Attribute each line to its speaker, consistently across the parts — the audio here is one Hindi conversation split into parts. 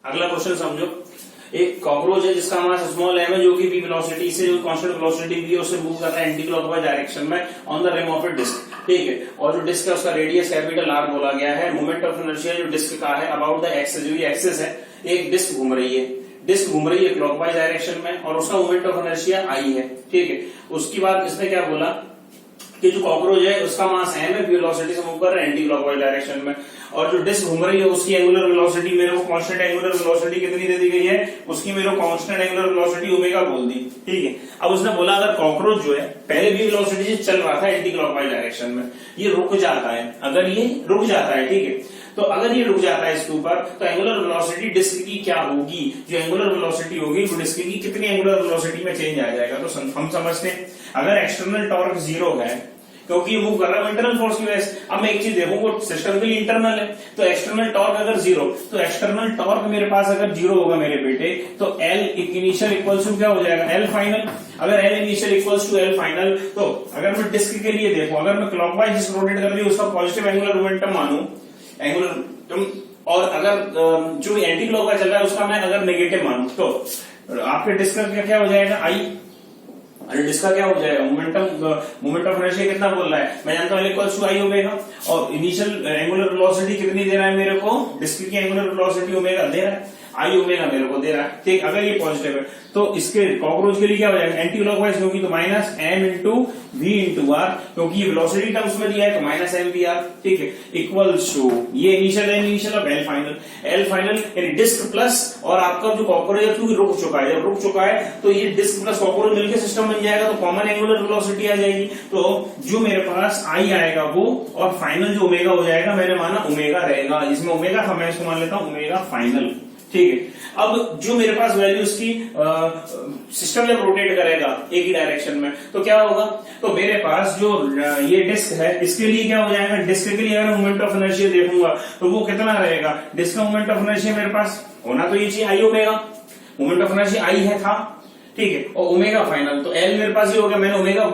Speaker 1: अगला क्वेश्चन समझो। एक कॉकरोच है जिसका मास स्मॉल एम है, जो कि v वेलोसिटी से जो कांस्टेंट वेलोसिटी v उससे मूव कर रहा है एंटी क्लॉकवाइज डायरेक्शन में on the rim of a disc, ठीक है। और जो डिस्क है उसका रेडियस कैपिटल R बोला गया है। मोमेंट ऑफ इनर्शिया जो डिस्क का है अबाउट द एक्सिस, जो ये एक्सिस है, एक डिस्क घूम रही है, डिस्क घूम रही है क्लॉकवाइज डायरेक्शन में और उसका मोमेंट ऑफ इनर्शिया I है, ठीक है। उसके बाद इसने क्या बोला कि जो कॉकरोच है उसका मास m है, वेलोसिटी से मूव कर रहा है एंटी क्लॉकवाइज डायरेक्शन में, और जो डिस्क घूम रही है उसकी एंगुलर वेलोसिटी मेरे को कांस्टेंट एंगुलर वेलोसिटी कितनी दे दी गई है, उसकी मेरे को कांस्टेंट एंगुलर वेलोसिटी ओमेगा बोल दी, ठीक है। अब उसने बोला अगर कॉकरोच जो है पहले भी वेलोसिटी से चल रहा था एंटी क्लॉकवाइज डायरेक्शन में, ये रुक जाता है, अगर ये रुक जाता है, ठीक है, तो अगर ये रुक जाता है इसके ऊपर, तो एंगुलर वेलोसिटी डिस्क की क्या होगी, जो एंगुलर वेलोसिटी होगी वो डिस्क की कितनी एंगुलर वेलोसिटी में चेंज आ जाएगा। तो हम समझते हैं अगर एक्सटर्नल टॉर्क 0 है क्योंकि ये मूव कर रहा है इंटरनल फोर्स की वजह से। अब मैं एक चीज देखूं, वो सिस्टम के लिए इंटरनल है, तो एक्सटर्नल टॉर्क अगर 0, तो एक्सटर्नल टॉर्क मेरे पास अगर 0 होगा मेरे बेटे, तो L इनिशियल इक्वल्स टू क्या हो जाएगा, L फाइनल। अगर L initial equals to L final, तो अगर मैं डिस्क के लिए देखूं, अगर मैं क्लॉकवाइज डिस्क रोटेट कर रही हूं उसका पॉजिटिव एंगुलर मोमेंटम मानूं, एंगुलर, और अगर जो एंटी क्लॉकवाइज चल रहा है उसका मैं अगर नेगेटिव मानूं, तो आपके डिस्क का क्या हो जाएगा, I। अरे डिस्क का क्या हो जाएगा, मोमेंट ऑफ इनर्शिया कितना बोल रहा है, मैं जानता हूं इक्वल्स टू I ओमेगा, और इनिशियल एंगुलर वेलोसिटी कितनी दे रहा है मेरे को, डिस्क की एंगुलर वेलोसिटी ओमेगा दे रहा है, I ओमेगा मेरे को दे रहा है, ठीक। अगर ये पॉजिटिव है तो इसके कॉकरोच के लिए क्या हो जाएगा, एंटी क्लॉकवाइज क्योंकि, तो minus m into v into R, क्योंकि ये वेलोसिटी टर्म्स में दिया है तो माइनस एम वी आर, ठीक है, इक्वल्स टू ये इनिशियल है, इनिशियल अब L फाइनल यानी डिस्क प्लस, और आपका जो कॉकरोच है क्योंकि रुक चुका है, जब रुक चुका है तो ये डिस्क प्लस कॉकरोच मिलकर सिस्टम बन जाएगा, तो कॉमन एंगुलर वेलोसिटी आ जाएगी, तो जो मेरे पास I आएगा वो, और फाइनल जो ओमेगा हो जाएगा मैंने माना ओमेगा रहेगा, इसमें ओमेगा था मैं इसको मान लेता हूं ओमेगा फाइनल, ठीक है। अब जो मेरे पास वैल्यू इसकी सिस्टम जब रोटेट करेगा एक ही डायरेक्शन में तो क्या होगा, तो मेरे पास जो ये डिस्क है इसके लिए क्या हो जाएगा, डिस्क के लिए अगर मोमेंट ऑफ इनर्शिया देखूंगा तो वो कितना रहेगा, डिस्क का मोमेंट ऑफ इनर्शिया मेरे पास होना तो ये चाहिए I omega, moment of inertia I है था, ठीक है, और ओमेगा फाइनल, तो L मेरे पास ये हो गया, मैंने ओमेगा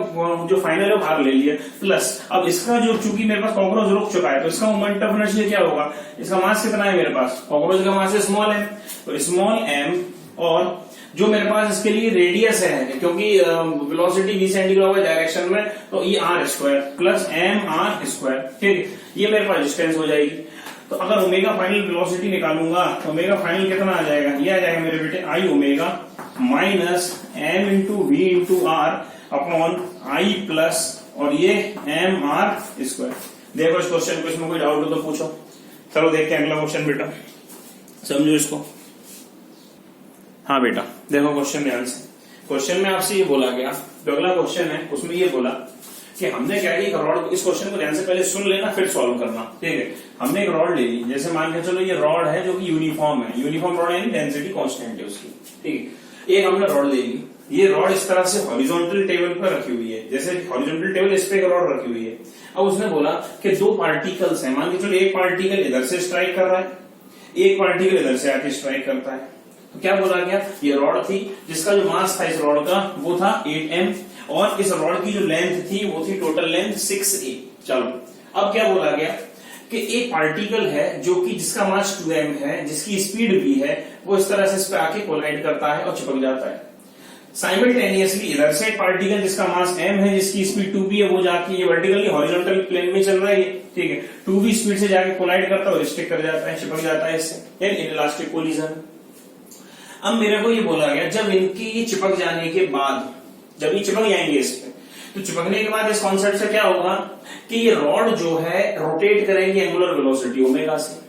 Speaker 1: जो फाइनल है बाहर ले लिया, प्लस अब इसका जो चूंकि मेरे पास कॉकरोच रुक चुका है तो इसका मोमेंट ऑफ इनर्शिया क्या होगा, इसका मास कितना है मेरे पास, कॉकरोच का मास है स्मॉल m, तो स्मॉल m, और जो मेरे पास इसके लिए रेडियस है क्योंकि वेलोसिटी v से एंटी क्लॉकवाइज डायरेक्शन में, तो ये r square plus m r square, ठीक है, ये मेरे पास डिस्टेंस हो जाएगी। तो अगर ओमेगा फाइनल वेलोसिटी निकालूंगा तो ओमेगा फाइनल कितना आ जाएगा, ये आ जाएगा मेरे बेटे I omega minus m into V into R upon I plus और ये m r स्क्वायर। देखो इस क्वेश्चन को, इसमें कोई डाउट हो तो पूछो। चलो देखते हैं अगला क्वेश्चन बेटा, समझो इसको। हाँ बेटा देखो क्वेश्चन ध्यान से, क्वेश्चन में आपसे ये बोला गया, जो अगला क्वेश्चन है उसमें ये बोला कि हमने क्या किया, रॉड, इस क्वेश्चन को ध्यान से पहले सुन लेना फिर सॉल्व करना, ठीक है। हमने एक रॉड ले ली, जैसे मान के चलो ये रॉड है जो कि यूनिफॉर्म है, यूनिफॉर्म रॉड यानी डेंसिटी कांस्टेंट है उसकी, ठीक है। एक हमने रॉड ले ली, ये रॉड इस तरह से हॉरिजॉन्टल टेबल पर रखी हुई है, जैसे हॉरिजॉन्टल टेबल इस पे एक रॉड रखी हुई है। अब उसने बोला कि दो पार्टिकल्स हैं, मान के चलो एक पार्टिकल इधर से स्ट्राइक कर रहा है, एक पार्टिकल इधर से आके स्ट्राइक करता है, तो क्या बोला गया, ये रॉड थी जिसका जो मास था इस रॉड का वो था 8m, और इस रॉड की जो लेंथ थी वो थी टोटल लेंथ 6a। चलो अब क्या बोला गया कि एक पार्टिकल है जो कि जिसका मास 2m है, जिसकी स्पीड भी है, वो इस तरह से इस पे आके कोलाइड करता है और चिपक जाता है। साइमल्टेनियसली इधर से एक पार्टिकल जिसका मास m है, जिसकी स्पीड 2b है, वो जाके ये वर्टिकली हॉरिजॉन्टल प्लेन में चल रहा है, ठीक है, 2b स्पीड से जाके कोलाइड करता है और स्टिक कर जाता है, चिपक जाता है इससे, इनइलास्टिक कोलिजन। अब मेरे को ये बोला गया जब इनकी ये चिपक जाने के बाद, जब ये चिपक जाएंगे इस पे, तो चिपकने के बाद इस कॉन्सेप्ट से क्या होगा कि ये रॉड जो है रोटेट करेंगे एंगुलर वेलोसिटी ओमेगा से।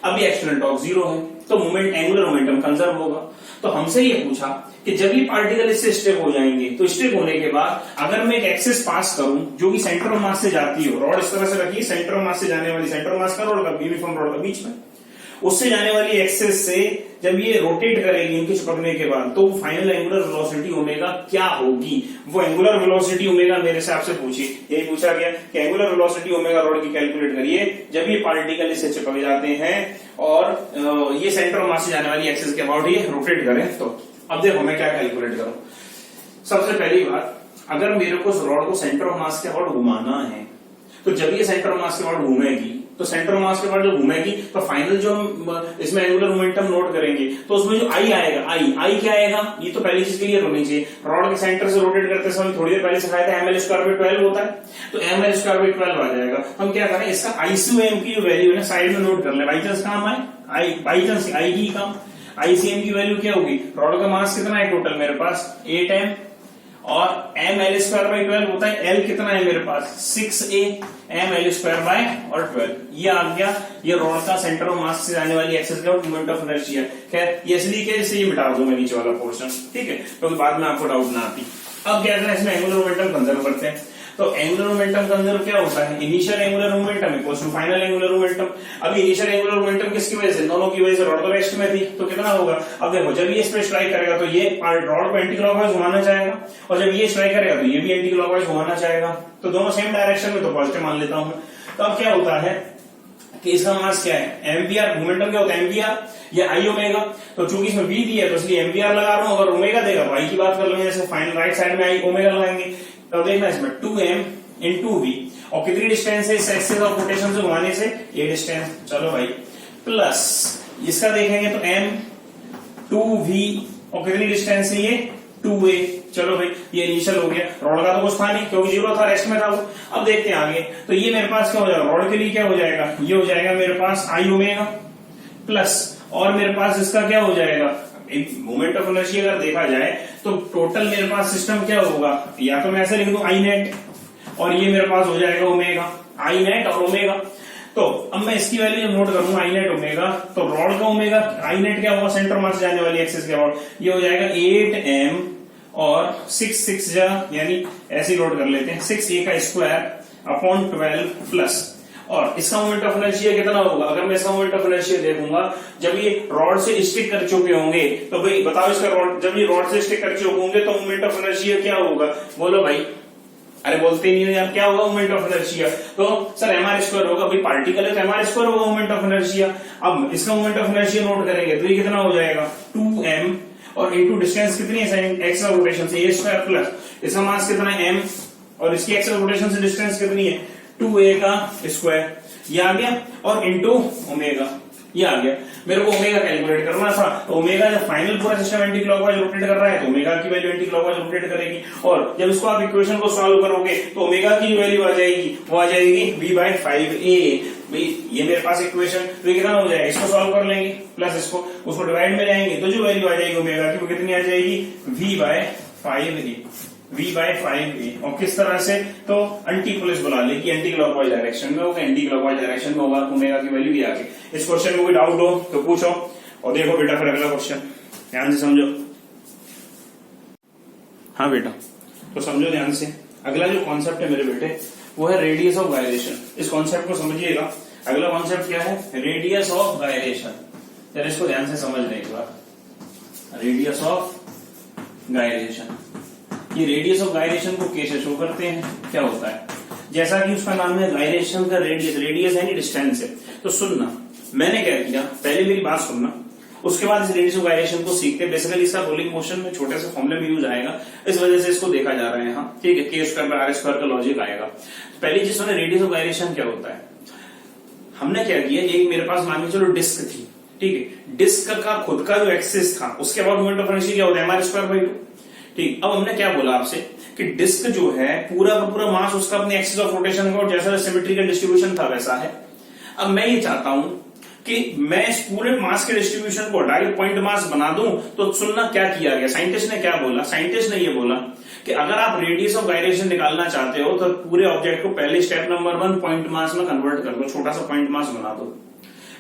Speaker 1: अब ये एक्सटर्नल टॉर्क 0 है तो मोमेंट, एंगुलर मोमेंटम कंजर्व होगा। तो हमसे ये पूछा कि जब ये पार्टिकल इससे स्टिक हो जाएंगे तो स्टिक होने के बाद अगर मैं एक एक्सिस पास करूं जो कि सेंटर ऑफ मास से जाती हो, रॉड इस तरह से रखी, सेंटर ऑफ मास से जाने वाली, सेंटर ऑफ मास का रॉड का यूनिफॉर्म रॉड का बीच में, उससे जाने वाली एक्सेस से जब ये रोटेट करेगी इनके चिपकने के बाद, तो फाइनल एंगुलर वेलोसिटी ओमेगा क्या होगी, वो एंगुलर वेलोसिटी ओमेगा मेरे से आपसे पूछी, यही पूछा गया कि एंगुलर वेलोसिटी ओमेगा रॉड की कैलकुलेट करिए जब ये पार्टिकल इससे चिपक जाते हैं और ये सेंटर ऑफ मास से जाने वाली एक्सेस के अबाउट ये रोटेट करें। तो अब देखो मैं क्या कैलकुलेट करूं। सबसे पहली बात, अगर मेरे को रॉड को सेंटर ऑफ मास के अबाउट घुमाना है तो जब ये सेंटर ऑफ मास के अबाउट घूमेगी, तो सेंटर ऑफ मास के बाद जो घूमेगी तो फाइनल जो इसमें एंगुलर मोमेंटम नोट करेंगे तो उसमें जो आई आएगा, आई क्या आएगा, ये तो पहली चीज क्लियर होनी चाहिए। रॉड के सेंटर से रोटेट करते समय थोड़ी देर पहले सिखाया था ml स्क्वायर बाई 12 होता है, तो ml स्क्वायर बाई 12 आ जाएगा। हम क्या करें, इसका ICM की जो वैल्यू है ना साइड में नोट कर ले, बाई चांस काम आए, बाई चांस आएगी काम। ICM की वैल्यू क्या होगी, रॉड का मास कितना है टोटल मेरे पास 8m, और ml स्क्वायर बाई 12 होता है, L कितना है मेरे पास 6a, ml स्क्वायर बाय और 12, ये आ गया ये रॉड का सेंटर ऑफ मास से जाने वाली एक्सिस का मोमेंट ऑफ इनर्शिया। खैर ये इसलिए क्या, इससे ये मिटा दूं मैं नीचे वाला पोर्शन, ठीक है, क्योंकि बाद में आपको डाउट ना आती। अब क्या करना है, इसमें एंगुलर मोमेंटम कंजर्व करते हैं। तो एंगुलर मोमेंटम कंजर्व क्या होता है, initial angular momentum equals to final angular momentum. अब इनिशियल एंगुलर मोमेंटम किसकी वजह से, दोनों की वजह से, रॉड तो रेस्ट में थी, तो कितना होगा, अब देखो जब ये इस पे स्ट्राइक करेगा तो ये रॉड को एंटी क्लॉकवाइज घुमाना चाहेगा, और जब ये स्ट्राइक करेगा तो ये भी एंटी क्लॉकवाइज घुमाना चाहेगा, तो दोनों सेम डायरेक्शन में, तो पॉजिटिव मान लेता हूं। तो अब क्या होता है कि इसका मास क्या है, एमवीआर, मोमेंटम क्या होता है एमवीआर, ये आई ओमेगा, तो चूंकि इसमें वी दिया है तो इसलिए एमवीआर लगा रहा हूं, अगर ओमेगा देगा तो आई की बात कर लेंगे, जैसे फाइनल राइट साइड में आई ओमेगा लगाएंगे, तो देखना इसमें 2m इंटू वी, और कितनी डिस्टेंस है इस एक्सिस ऑफ रोटेशन से घुमाने से, ये डिस्टेंस, चलो भाई, प्लस इसका देखेंगे तो m 2v, और कितनी डिस्टेंस है ये 2a, चलो भाई ये इनिशियल हो गया। रॉड का तो कुछ था नहीं क्योंकि जीरो था, रेस्ट में था वो। अब देखते हैं आगे, तो ये मेरे पास क्या हो जाएगा, रॉड के लिए क्या हो जाएगा, ये हो जाएगा मेरे पास आई ओमेगा प्लस, और मेरे पास इसका क्या हो जाएगा, मोमेंट ऑफ इनर्शिया अगर देखा जाए तो टोटल मेरे पास सिस्टम क्या होगा, या तो मैं ऐसे लिख दूं आई नेट, और ये मेरे पास हो जाएगा ओमेगा, आई नेट और ओमेगा। तो अब मैं इसकी वैल्यू जब नोट करूंगा आई नेट ओमेगा, तो रॉड का ओमेगा, आई नेट क्या होगा, सेंटर मास जाने वाली एक्सिस के रॉड, ये हो जाएगा 8m और 6 यानी ऐसे नोट कर लेते हैं 6a का स्क्वायर अपॉन 12 प्लस, और इसका मोमेंट ऑफ इनर्शिया कितना होगा, अगर मैं इसका मोमेंट ऑफ इनर्शिया देखूंगा जब ये रॉड से स्टिक कर चुके होंगे, तो भाई बताओ इसका रॉड जब ये रॉड से स्टिक कर चुके होंगे तो मोमेंट ऑफ इनर्शिया क्या होगा, बोलो भाई, अरे बोलते नहीं हो यार, क्या होगा मोमेंट ऑफ इनर्शिया, तो सर mr स्क्वायर होगा, भाई पार्टिकल है तो mr स्क्वायर होगा मोमेंट ऑफ इनर्शिया। अब इसका मोमेंट ऑफ इनर्शिया नोट करेंगे तो ये कितना हो जाएगा 2m, और इंटू डिस्टेंस कितनी है एक्स ऑफ रोटेशन से a स्क्वायर, प्लस इसका मास कितना है m, और इसकी एक्स ऑफ रोटेशन से डिस्टेंस कितनी है 2a का स्क्वायर, ये आ गया, और इंटू ओमेगा, ये आ गया। मेरे को ओमेगा कैलकुलेट करना था, तो ओमेगा जब फाइनल पूरा सिस्टम एंटी क्लॉकवाइज रोटेट कर रहा है तो ओमेगा की वैल्यू एंटी क्लॉकवाइज रोटेट करेगी, और जब इसको आप इक्वेशन को सॉल्व करोगे तो ओमेगा की वैल्यू आ जाएगी, वो आ जाएगी v/5a। ये मेरे पास इक्वेशन, तो ये कितना हो जाएगा, इसको सॉल्व कर लेंगे प्लस इसको, उसको डिवाइड में जाएंगे तो जो वैल्यू आ जाएगी ओमेगा की वो कितनी आ जाएगी v/5a, और किस तरह से, तो एंटी पुलिस बुला ले कि एंटी क्लॉकवाइज डायरेक्शन में होगा, एंटी क्लॉकवाइज डायरेक्शन में होगा, ओमेगा की वैल्यू भी आ गई। इस क्वेश्चन में कोई डाउट हो तो पूछो, और देखो बेटा फिर अगला क्वेश्चन ध्यान से समझो। हाँ बेटा, तो समझो ध्यान से, अगला जो कॉन्सेप्ट है मेरे बेटे वो है रेडियस ऑफ गायरेशन। इस कॉन्सेप्ट को समझिएगा, अगला कॉन्सेप्ट क्या है, रेडियस ऑफ गायरेशन। चलिए इसको ध्यान से समझ लें एक बार, रेडियस ऑफ गायरेशन। ये रेडियस ऑफ गायरेशन को कैसे शो करते हैं, क्या होता है, जैसा कि उसका नाम है गायरेशन का रेडियस, रेडियस यानी डिस्टेंस है। तो सुनना, मैंने क्या किया, पहले मेरी बात सुनना, उसके बाद इस रेडियस ऑफ गायरेशन को सीखते हैं। बेसिकली इसका रोलिंग मोशन में छोटे से फॉर्मूले में यूज आएगा, इस वजह से इसको देखा जा रहा है यहाँ, ठीक है, के स्क्वायर बाय आर स्क्वायर का लॉजिक आएगा। पहली चीज सुने, रेडियस ऑफ गायरेशन क्या होता है। हमने क्या किया, एक मेरे पास मान के चलो डिस्क थी, ठीक है, डिस्क का खुद का जो एक्सिस था उसके बाद मोमेंट ऑफ इनर्शिया क्या होता है mr स्क्वायर बाई 2, ठीक। अब हमने क्या बोला आपसे कि डिस्क जो है पूरा का पूरा मास उसका अपने एक्सिस ऑफ रोटेशन का, और जैसा सिमेट्रिकल डिस्ट्रीब्यूशन था वैसा है। अब मैं ये चाहता हूं कि मैं इस पूरे मास के डिस्ट्रीब्यूशन को डायरेक्ट पॉइंट मास बना दूं, तो सुनना क्या किया गया, साइंटिस्ट ने क्या बोला, साइंटिस्ट ने ये बोला कि अगर आप रेडियस ऑफ गायरेशन निकालना चाहते हो तो पूरे ऑब्जेक्ट को पहले स्टेप नंबर 1 पॉइंट मास में कन्वर्ट कर दो, छोटा सा पॉइंट मास बना दो।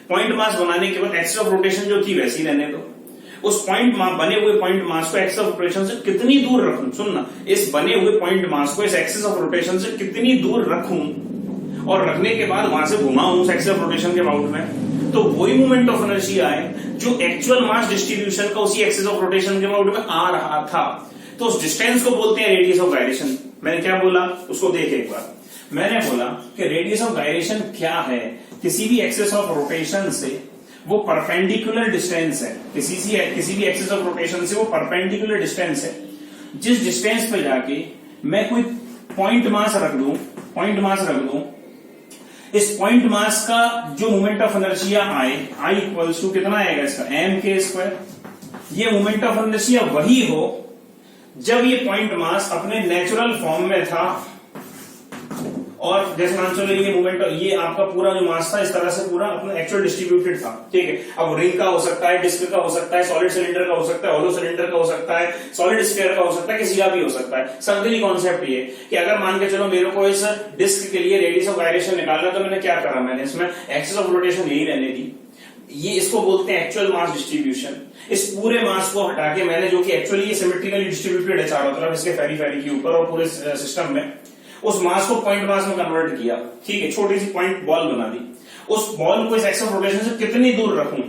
Speaker 1: पॉइंट मास बनाने के बाद एक्सिस ऑफ रोटेशन जो थी वैसी रहने दो, उस पॉइंट बने हुए पॉइंट मास को एक्सिस ऑफ रोटेशन से कितनी दूर रखूं, सुनना, इस बने हुए पॉइंट मास को इस एक्सिस ऑफ रोटेशन से कितनी दूर रखूं, और रखने के बाद वहां से घुमाऊं उस एक्सिस ऑफ रोटेशन के अबाउट में, तो वही मोमेंट ऑफ इनर्शिया है जो एक्चुअल मास डिस्ट्रीब्यूशन का उसी एक्सिस ऑफ रोटेशन के अबाउट में आ रहा था। तो उस डिस्टेंस को बोलते हैं रेडियस ऑफ गायरेशन। मैंने क्या बोला उसको देख एक बार, मैंने बोला कि रेडियस ऑफ गायरेशन क्या है, किसी भी एक्सिस ऑफ रोटेशन से वो परपेंडिकुलर डिस्टेंस है, किसी भी एक्सिस ऑफ रोटेशन से वो परपेंडिकुलर डिस्टेंस है, जिस डिस्टेंस पे जाके मैं कोई पॉइंट मास रख दूं इस पॉइंट मास का जो moment of inertia I equals to कितना आएगा इसका mk²। ये मोमेंट ऑफ इनर्शिया वही हो जब ये पॉइंट मास अपने नेचुरल फॉर्म में था, और जैसे मान चलो ये मोमेंट, ये आपका पूरा जो मास था इस तरह से पूरा अपना एक्चुअल डिस्ट्रीब्यूटेड था, ठीक है। अब रिंग का हो सकता है, डिस्क का हो सकता है, सॉलिड सिलेंडर का हो सकता है, होलो सिलेंडर का हो सकता है, सॉलिड स्फीयर का हो सकता है, किसी का भी हो सकता है। सिंपली कॉन्सेप्ट ये कि अगर मान के चलो मेरे को इस डिस्क के लिए रेडियस ऑफ गायरेशन निकालना, तो मैंने क्या करा, मैंने इसमें एक्सिस ऑफ रोटेशन यही रहने दी। ये इसको बोलते हैं एक्चुअल मास डिस्ट्रीब्यूशन। इस पूरे मास को हटा के मैंने, जो कि एक्चुअली ये सिमेट्रिकली डिस्ट्रीब्यूटेड है चारों तरफ इसके फेरी फेरी के ऊपर और पूरे सिस्टम में, उस मास को पॉइंट मास में कन्वर्ट किया, ठीक है। छोटी सी पॉइंट बॉल बना दी। उस बॉल को इस एक्सिस ऑफ रोटेशन से कितनी दूर रखूं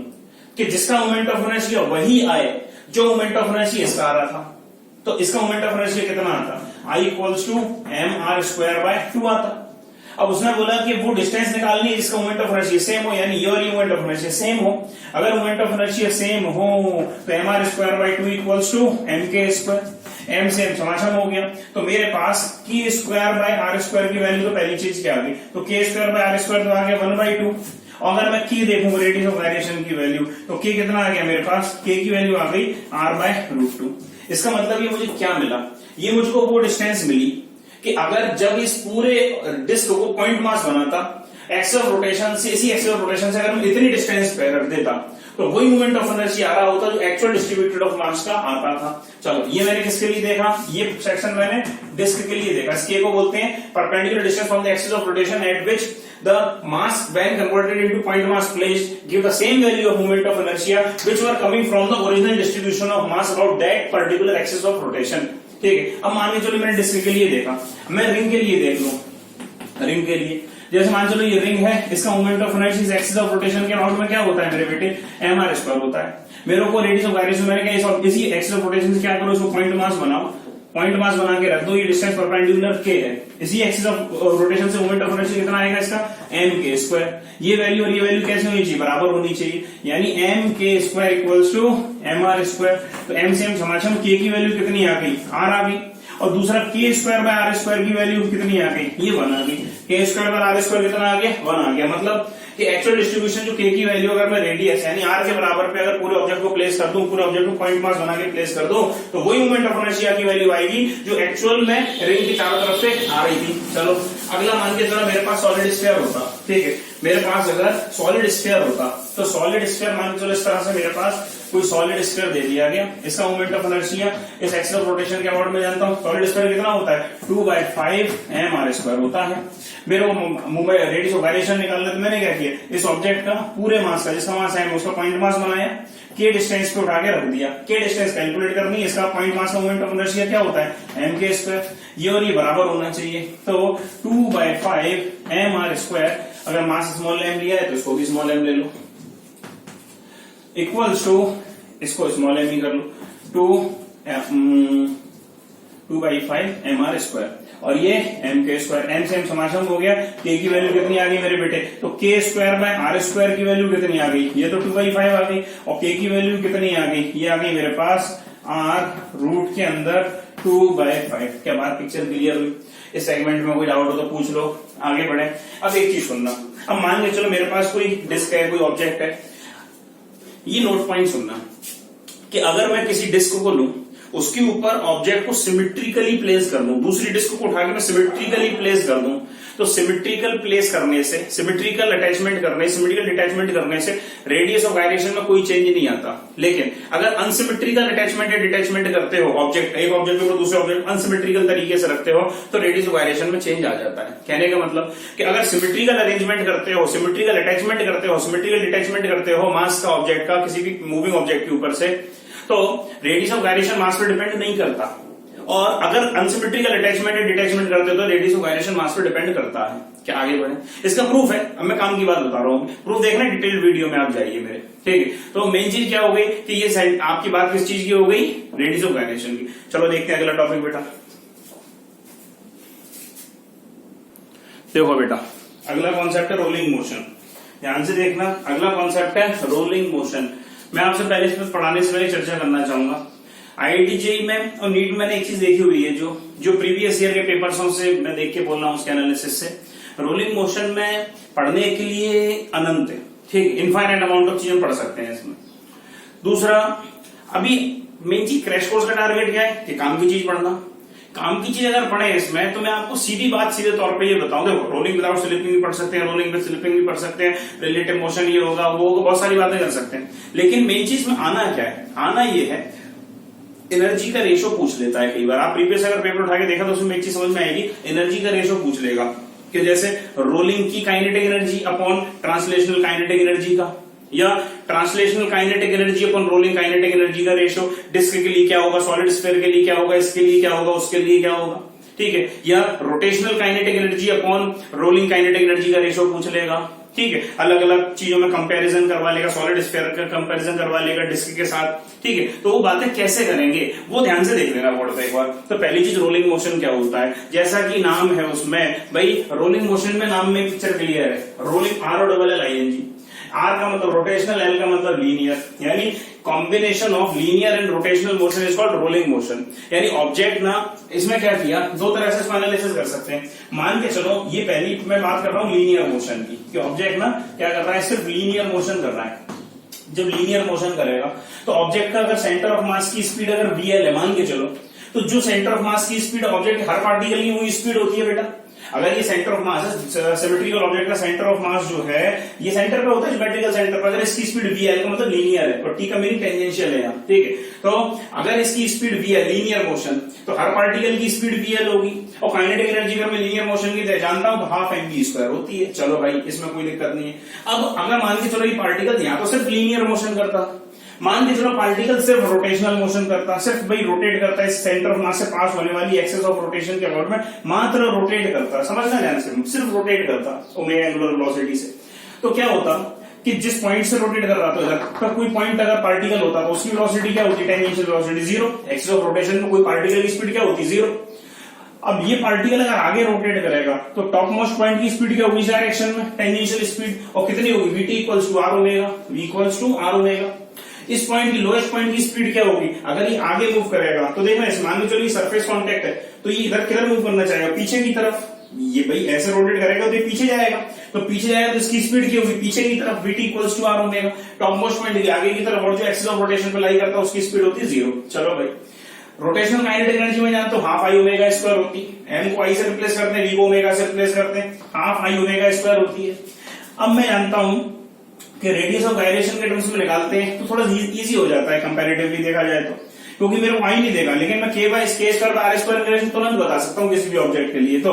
Speaker 1: कि जिसका मोमेंट ऑफ इनर्शिया वही आए जो मोमेंट ऑफ इनर्शिया इसका आ रहा था। तो इसका मोमेंट ऑफ इनर्शिया कितना आता, I इक्वल्स टू mr²/2 आता। अब उसने बोला कि वो डिस्टेंस निकालनी है जिसका मोमेंट ऑफ इनर्शिया सेम हो, यानी ये और ये मोमेंट ऑफ इनर्शिया सेम हो। अगर मोमेंट ऑफ इनर्शिया सेम हो तो mr²/2 equals to mk²। m से m समाशम हो गया, तो मेरे पास k²/r² की वैल्यू तो पहली चीज क्या आ गई, तो k²/r² तो आ गया 1/2। अगर मैं k देखूं रेडियस ऑफ गायरेशन की वैल्यू, तो k कितना आ गया मेरे पास, k की वैल्यू आ गई r/√2। इसका मतलब ये मुझे क्या मिला, ये मुझको वो डिस्टेंस मिली कि अगर जब इस पूरे डिस्क को पॉइंट मास बनाता, एक्सिस ऑफ रोटेशन से, इसी एक्सिस ऑफ रोटेशन से अगर मैं इतनी डिस्टेंस पे रख देता, तो वही मोमेंट ऑफ इनर्शिया आ रहा होता जो एक्चुअल डिस्ट्रीब्यूटेड ऑफ मास का आता था। चलो ये मैंने किसके लिए देखा, ये सेक्शन मैंने डिस्क के लिए देखा। इसके को बोलते हैं perpendicular distance from the axis of rotation eight which the mass when converted into point mass placed give the same value of moment of inertia which were coming from the original distribution of mass about that particular axis of rotation, ठीक है। अब मान के चलो मैंने डिस्क के लिए देखा, मैं रिंग के लिए देख लूं। रिंग के लिए जैसे मान चलो ये रिंग है, इसका moment of inertia axis of rotation के अराउंड में क्या होता है मेरे बेटे, mr² होता है। मेरे को रेडियस ऑफ गायरेशन मैंने क्या इसी एक्सिस ऑफ रोटेशन से क्या करो, इसको पॉइंट मास बनाओ, पॉइंट मास बना के रख दो। ये डिस्टेंस परपेंडिकुलर k है, इसी एक्सिस ऑफ रोटेशन से मोमेंट ऑफ इनर्शिया कितना आएगा इसका mk²। ये वैल्यू और ये वैल्यू कैसे होनी चाहिए, बराबर होनी चाहिए, यानी mk² इक्वल्स टू mr²। तो m से m समाशम, k की वैल्यू कितनी आ गई, r आ गई, और दूसरा k²/r² की वैल्यू कितनी आ गई, ये 1 आ गई। k²/r² कितना आ गया, 1 आ गया। मतलब कि एक्चुअल डिस्ट्रीब्यूशन जो k की वैल्यू अगर मैं रेडियस यानी r के बराबर पे अगर पूरे ऑब्जेक्ट को प्लेस कर दूं, पूरे ऑब्जेक्ट को पॉइंट मास बना के प्लेस कर दूं, तो वही मोमेंट ऑफ इनर्शिया की वैल्यू आएगी जो एक्चुअल में रिंग की चारों तरफ से आ रही थी। चलो अगला मान के चलो मेरे पास सॉलिड स्फीयर होता, ठीक है। मेरे पास अगर सॉलिड स्फीयर होता, तो सॉलिड स्फीयर मान के चलो इस तरह से मेरे पास कोई सॉलिड स्फीयर दे दिया गया, इसका मोमेंट ऑफ इनर्शिया इस एक्सिस ऑफ रोटेशन के अबाउट में जानता हूं। सॉलिड स्फीयर कितना होता है, 2/5 mr² होता है। मेरे को रेडियस ऑफ गायरेशन निकालना, तो मैंने क्या किया, इस ऑब्जेक्ट का पूरे मास का जिसका मास है उसका पॉइंट मास बनाया, k डिस्टेंस पे उठा के रख दिया। k डिस्टेंस कैलकुलेट करनी, इसका पॉइंट मास का मोमेंट ऑफ इनर्शिया क्या होता है mk²। ये और ये बराबर होना चाहिए, तो 2/5 mr²। अगर मास स्मॉल m लिया है तो इसको भी स्मॉल m ले लो, इक्वल्स टू इसको स्मॉल m ही कर लो, 2/5 mr²। और ये mk², m से m समाशम हो गया। k की वैल्यू कितनी आ गई मेरे बेटे, तो k²/r² की वैल्यू कितनी आ गई, ये तो 2/5 आ गई, और k की वैल्यू कितनी आ गई, ये आ गई मेरे पास r√ के अंदर 2/5। क्या बात पिक्चर क्लियर हुई। इस सेगमेंट में कोई डाउट हो तो पूछ लो, आगे बढ़े। अब एक चीज सुनना, अब मान के चलो मेरे पास कोई डिस्क है, कोई ऑब्जेक्ट है, ये नोट पॉइंट सुनना कि अगर मैं किसी डिस्क को लूं, उसके ऊपर ऑब्जेक्ट को सिमेट्रिकली प्लेस कर दूं, दूसरी डिस्क को उठा के मैं सिमेट्रिकली प्लेस कर दूं, तो सिमेट्रिकल प्लेस करने से, सिमेट्रिकल अटैचमेंट करने, सिमेट्रिकल डिटैचमेंट करने से रेडियस ऑफ गायरेशन में कोई चेंज नहीं आता। लेकिन अगर अनसिमेट्रिकल अटैचमेंट या डिटैचमेंट करते हो, ऑब्जेक्ट एक ऑब्जेक्ट को दूसरे ऑब्जेक्ट अनसिमेट्रिकल तरीके से रखते हो, तो रेडियस ऑफ गायरेशन में चेंज आ जाता है। कहने का मतलब कि अगर सिमेट्रिकल अरेंजमेंट करते हो, सिमेट्रिकल अटैचमेंट करते हो, सिमेट्रिकल डिटैचमेंट करते हो मास का ऑब्जेक्ट का किसी भी मूविंग ऑब्जेक्ट के ऊपर से, तो रेडियस ऑफ गायरेशन मास पर डिपेंड नहीं करता। और अगर अनसिमेट्रिकल अटैचमेंट या डिटैचमेंट करते हो तो रेडियस ऑफ गायरेशन मास पर डिपेंड करता है। क्या आगे बढ़े, इसका प्रूफ है। अब मैं काम की बात बता रहा हूं, प्रूफ देखना डिटेल वीडियो में आप जाइए मेरे, ठीक है। तो मेन चीज क्या हो गई कि ये आपकी बात किस चीज की हो गई, रेडियस ऑफ गायरेशन की। चलो देखते हैं अगला टॉपिक बेटा। देखो बेटा अगला कॉन्सेप्ट है रोलिंग मोशन, ध्यान से देखना। अगला कॉन्सेप्ट है रोलिंग मोशन। मैं आपसे पहले इस पर पढ़ाने से पहले चर्चा करना चाहूंगा। आईआईटी जेईई में और नीट में मैंने एक चीज देखी हुई है, जो प्रीवियस ईयर के पेपर्सों से मैं देख के बोल रहा हूं, उसके एनालिसिस से। रोलिंग मोशन में पढ़ने के लिए अनंत है, ठीक, इनफाइनाइट अमाउंट ऑफ चीजें पढ़ सकते हैं इसमें। दूसरा, अभी मेन चीज क्रैश कोर्स का टारगेट क्या है कि काम की चीज पढ़ना। काम की चीज अगर पढ़े इसमें तो मैं आपको सीधी बात सीधे तौर पे ये बताऊं, देखो रोलिंग विदाउट स्लिपिंग भी पढ़ सकते हैं, रोलिंग विद स्लिपिंग भी पढ़ सकते हैं, रिलेटिव मोशन ये होगा वो होगा, बहुत सारी बातें कर सकते हैं। लेकिन मेन चीज में आना क्या है, आना ये है एनर्जी का रेशो पूछ लेता है कई बार। आप प्रीवियस अगर पेपर उठा के देखा तो उसमें एक चीज समझ में आएगी, एनर्जी का रेशो पूछ लेगा कि जैसे रोलिंग की kinetic energy upon translational kinetic energy का, या translational kinetic energy upon rolling kinetic energy का रेशो, डिस्क के लिए क्या होगा, सॉलिड स्फीयर के लिए क्या होगा, इसके लिए क्या होगा, उसके लिए क्या होगा, ठीक है। या rotational kinetic energy upon rolling kinetic energy का रेशो पूछ लेगा, ठीक है। अलग अलग चीजों में कंपैरिजन करवा लेगा, सॉलिड स्फीयर का कंपैरिजन करवा लेगा डिस्क के साथ, ठीक है। तो वो बातें कैसे करेंगे वो ध्यान से देख लेना बोर्ड पे एक बार। तो पहली चीज रोलिंग मोशन क्या होता है, जैसा कि नाम है उसमें भाई रोलिंग मोशन में नाम में पिक्चर क्लियर है, रोलिंग ROLLING, आर का मतलब रोटेशनल, एल का मतलब लीनियर, यानी combination of linear and rotational motion is called rolling motion. यानी ऑब्जेक्ट ना, इसमें क्या किया, दो तरह से इसको एनालिसिस कर सकते हैं। मान के चलो ये पहली मैं बात कर रहा हूं लीनियर मोशन की, कि ऑब्जेक्ट ना क्या कर रहा है, सिर्फ लीनियर मोशन कर रहा है। जब लीनियर मोशन करेगा तो ऑब्जेक्ट का अगर सेंटर ऑफ मास की स्पीड अगर VL है मान के चलो, तो जो सेंटर ऑफ मास की स्पीड ऑब्जेक्ट हर पार्टिकल की वही स्पीड होती है बेटा। अगर ये सेंटर ऑफ मास है, सिमेट्रिकल ऑब्जेक्ट का सेंटर ऑफ मास जो है ये सेंटर पे होता है, सिमेट्रिकल सेंटर पर, अगर इसकी स्पीड VL का मतलब लीनियर है और T का मीनिंग टेंजेंशियल है यहाँ, ठीक है। तो अगर इसकी स्पीड VL लीनियर मोशन, तो हर पार्टिकल की स्पीड VL होगी, और काइनेटिक एनर्जी अगर मैं लीनियर मोशन की जानता हूं तो 12 mv² होती है। चलो भाई इसमें कोई दिक्कत नहीं है। अब अगर मान के चलो ये पार्टिकल यहाँ तो सिर्फ लीनियर मोशन करता, मान के चलो पार्टिकल सिर्फ रोटेशनल मोशन करता, सिर्फ भाई रोटेट करता है, सेंटर ऑफ मास से पास होने वाली एक्सेस ऑफ रोटेशन के अबाउट में मात्र रोटेट करता, समझना ध्यान से, सिर्फ रोटेट करता ओमेगा एंगुलर वेलोसिटी से। तो क्या होता कि जिस पॉइंट से रोटेट कर रहा था इधर पर कोई पॉइंट अगर पार्टिकल होता तो उसकी वेलोसिटी क्या होती, tangential velocity 0, axis of rotation में कोई पार्टिकल की स्पीड क्या होती, 0। अब ये पार्टिकल अगर आगे रोटेट करेगा तो टॉप मोस्ट पॉइंट की स्पीड क्या होगी, इस डायरेक्शन में टेंजेंशियल स्पीड, और कितनी होगी, VT equals to R omega, V equals to R omega. इस पॉइंट की लोएस्ट पॉइंट की स्पीड क्या होगी, अगर ये आगे मूव करेगा तो देखना इस मान लो चलो ये सरफेस कांटेक्ट है, तो ये इधर किधर मूव करना चाहेगा, पीछे की तरफ। ये भाई ऐसे रोटेट करेगा तो ये पीछे जाएगा, तो पीछे जाएगा तो इसकी स्पीड क्या होगी, पीछे की तरफ, VT equals to R omega. Top most point आगे की तरफ और जो एक्सिस ऑफ रोटेशन पे लाई करता है उसकी स्पीड होती है 0। चलो भाई रोटेशनल काइनेटिक एनर्जी में जानते हो हाफ I ओमेगा स्क्वायर होती है, M को I से रिप्लेस करते हैं, V को ओमेगा से रिप्लेस करते हैं, हाफ I ओमेगा स्क्वायर होती है। अब मैं जानता हूं कि रेडियस ऑफ गायरेशन के टर्म्स में निकालते हैं तो थोड़ा इजी हो जाता है कंपैरेटिवली देखा जाए तो, क्योंकि मेरे को I नहीं देगा, लेकिन मैं K by K square by R square relation तुरंत बता सकता हूँ किसी भी ऑब्जेक्ट के लिए। तो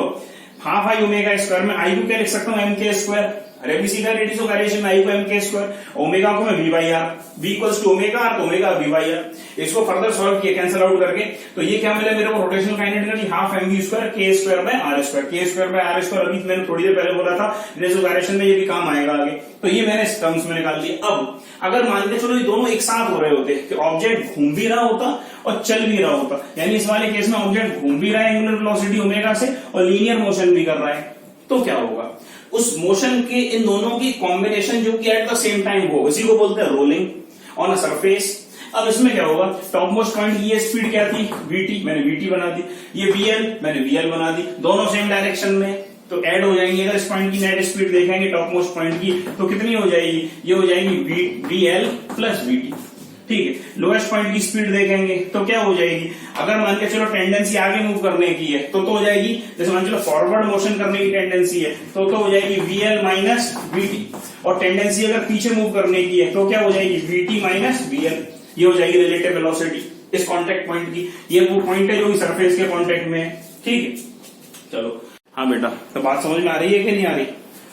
Speaker 1: हाफ I ओमेगा स्क्वायर में I को क्या लिख सकता हूँ, MK स्क्वायर, अरे भी सीधा रेडियस ऑफ गायरेशन में I को MK स्क्वायर, ओमेगा को मैं V by R, V equals to omega R, तो ओमेगा V बाई R। इसको फर्दर सॉल्व किया कैंसिल आउट करके, तो ये क्या मिला मेरे को, rotational kinetic energy half mv square K square by R square, K square by R square अभी मैंने थोड़ी देर पहले बोला था रेडियस ऑफ गायरेशन में, ये भी काम आएगा आगे, तो ये मैंने इस टर्म्स में निकाल दिया। अब अगर मान के चलो ये दोनों एक साथ हो रहे होते कि ऑब्जेक्ट घूम भी रहा होता और चल भी रहा होता, यानी इस वाले केस में ऑब्जेक्ट घूम भी रहा है एंगुलर वेलोसिटी ओमेगा से और लीनियर मोशन भी कर रहा है, तो क्या होगा, उस मोशन के इन दोनों की कॉम्बिनेशन जो कि एट द सेम टाइम हो, इसी को बोलते हैं रोलिंग ऑन अ सरफेस। अब इसमें क्या होगा, टॉप मोस्ट पॉइंट की ये स्पीड क्या थी, VT, मैंने VT बना दी, ये VL मैंने VL बना दी, दोनों सेम डायरेक्शन में तो ऐड हो जाएंगे। अगर इस पॉइंट की नेट स्पीड देखेंगे टॉप मोस्ट पॉइंट की तो कितनी हो जाएगी, ये हो जाएगी VL प्लस VT, ठीक है। लोएस्ट पॉइंट की स्पीड देखेंगे तो क्या हो जाएगी, अगर मान के चलो टेंडेंसी आगे मूव करने की है तो हो जाएगी, जैसे मान चलो फॉरवर्ड मोशन करने की टेंडेंसी है तो हो जाएगी VL माइनस VT, और टेंडेंसी अगर पीछे मूव करने की है तो क्या हो जाएगी, VT माइनस VL। ये हो जाएगी रिलेटिव वेलोसिटी इस कॉन्टेक्ट पॉइंट की, ये वो पॉइंट है जो सरफेस के कॉन्टेक्ट में है, ठीक है। चलो हाँ बेटा, तो बात समझ में आ रही है कि नहीं आ रही।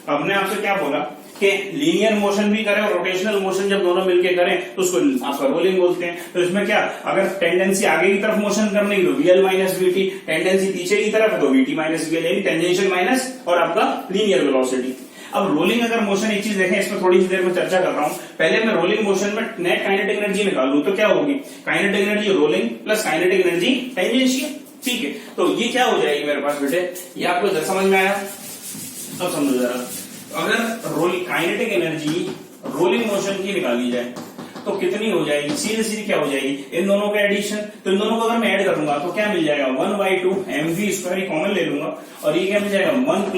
Speaker 1: अब ने आपसे क्या बोला कि लीनियर मोशन भी करें और रोटेशनल मोशन जब दोनों मिलके करें तो उसको आपका रोलिंग बोलते हैं। तो इसमें क्या, अगर टेंडेंसी आगे की तरफ मोशन करने की तो VL माइनस VT, टेंडेंसी पीछे की तरफ तो VT माइनस VL, यानी टेंजेंशियल माइनस और आपका लीनियर वेलोसिटी। अब रोलिंग अगर मोशन एक चीज देखें, इसमें थोड़ी सी देर में चर्चा कर रहा हूं, पहले मैं रोलिंग मोशन में नेट काइनेटिक एनर्जी निकालूं तो क्या होगी, kinetic energy rolling plus kinetic energy tangential, ठीक है। तो ये क्या हो जाएगी मेरे पास बेटे, ये आपको जरा समझ में आया, अब समझो जरा। अगर काइनेटिक एनर्जी रोलिंग मोशन की निकाली जाए तो कितनी हो जाएगी, सीधे सीधी क्या हो जाएगी, इन दोनों का एडिशन। तो इन दोनों को अगर मैं ऐड करूंगा तो क्या मिल जाएगा, 1/2 mv², ये कॉमन ले लूंगा, और ये क्या मिल जाएगा 1 +